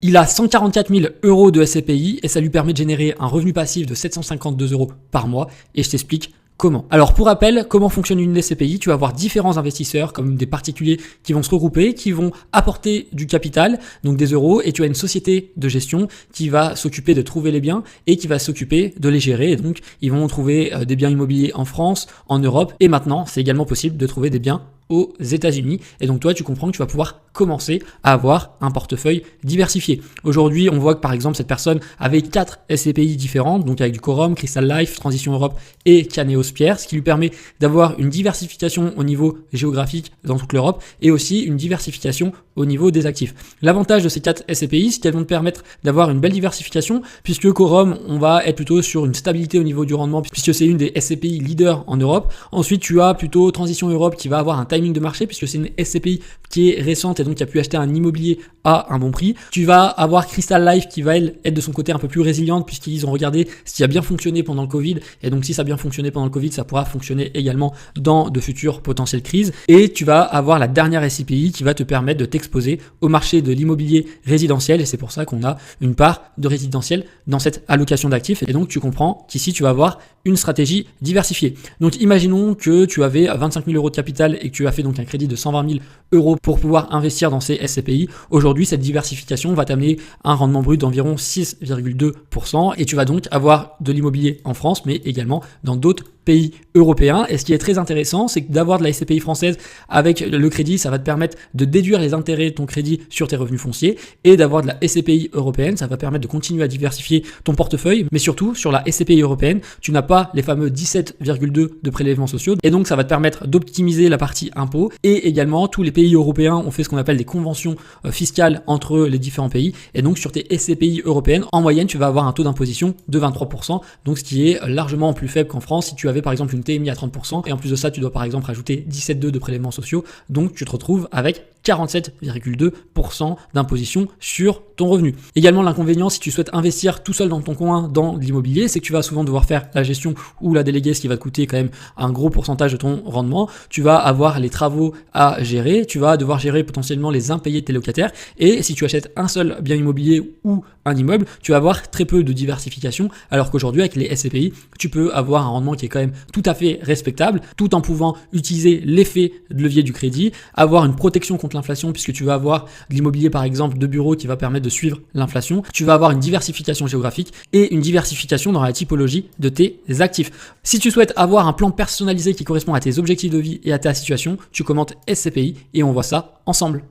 Il a 144 000 euros de SCPI et ça lui permet de générer un revenu passif de 752 euros par mois et je t'explique comment. Alors pour rappel, comment fonctionne une SCPI? Tu vas avoir différents investisseurs comme des particuliers qui vont se regrouper, qui vont apporter du capital, donc des euros, et tu as une société de gestion qui va s'occuper de trouver les biens et qui va s'occuper de les gérer. Et donc ils vont trouver des biens immobiliers en France, en Europe et maintenant c'est également possible de trouver des biens aux États-Unis. Et donc toi, tu comprends que tu vas pouvoir commencer à avoir un portefeuille diversifié. Aujourd'hui, on voit que par exemple, cette personne avait 4 SCPI différentes, donc avec du Quorum, Crystal Life, Transition Europe et Caneos Pierre, ce qui lui permet d'avoir une diversification au niveau géographique dans toute l'Europe et aussi une diversification au niveau des actifs. L'avantage de ces 4 SCPI, c'est qu'elles vont te permettre d'avoir une belle diversification puisque Quorum, on va être plutôt sur une stabilité au niveau du rendement puisque c'est une des SCPI leaders en Europe. Ensuite, tu as plutôt Transition Europe qui va avoir un timing de marché puisque c'est une SCPI qui est récente et donc qui a pu acheter un immobilier à un bon prix. Tu vas avoir Crystal Life qui va elle être de son côté un peu plus résiliente puisqu'ils ont regardé ce qui a bien fonctionné pendant le Covid et donc si ça a bien fonctionné pendant le Covid, ça pourra fonctionner également dans de futures potentielles crises. Et tu vas avoir la dernière SCPI qui va te permettre de t'exposer au marché de l'immobilier résidentiel et c'est pour ça qu'on a une part de résidentiel dans cette allocation d'actifs et donc tu comprends qu'ici tu vas avoir une stratégie diversifiée. Donc imaginons que tu avais 25 000 euros de capital et que tu as fait donc un crédit de 120 000 euros pour pouvoir investir dans ces SCPI. Aujourd'hui, cette diversification va t'amener un rendement brut d'environ 6,2% et tu vas donc avoir de l'immobilier en France, mais également dans d'autres pays européens. Et ce qui est très intéressant, c'est que d'avoir de la SCPI française avec le crédit, ça va te permettre de déduire les intérêts de ton crédit sur tes revenus fonciers et d'avoir de la SCPI européenne, ça va permettre de continuer à diversifier ton portefeuille, mais surtout sur la SCPI européenne, tu n'as pas les fameux 17,2 de prélèvements sociaux et donc ça va te permettre d'optimiser la partie impôt et également tous les pays européens ont fait ce qu'on appelle des conventions fiscales entre les différents pays et donc sur tes SCPI européennes, en moyenne, tu vas avoir un taux d'imposition de 23%, donc ce qui est largement plus faible qu'en France si tu avais par exemple une TMI à 30% et en plus de ça tu dois par exemple rajouter 17,2 de prélèvements sociaux, donc tu te retrouves avec 47,2% d'imposition sur ton revenu. Également l'inconvénient si tu souhaites investir tout seul dans ton coin dans l'immobilier, c'est que tu vas souvent devoir faire la gestion ou la déléguer, ce qui va te coûter quand même un gros pourcentage de ton rendement. Tu vas avoir les travaux à gérer, tu vas devoir gérer potentiellement les impayés de tes locataires et si tu achètes un seul bien immobilier ou un immeuble, tu vas avoir très peu de diversification alors qu'aujourd'hui avec les SCPI, tu peux avoir un rendement qui est quand même tout à fait respectable tout en pouvant utiliser l'effet de levier du crédit, avoir une protection contre l'inflation puisque tu vas avoir de l'immobilier par exemple de bureau qui va permettre de suivre l'inflation, tu vas avoir une diversification géographique et une diversification dans la typologie de tes actifs. Si tu souhaites avoir un plan personnalisé qui correspond à tes objectifs de vie et à ta situation, tu commentes SCPI et on voit ça ensemble.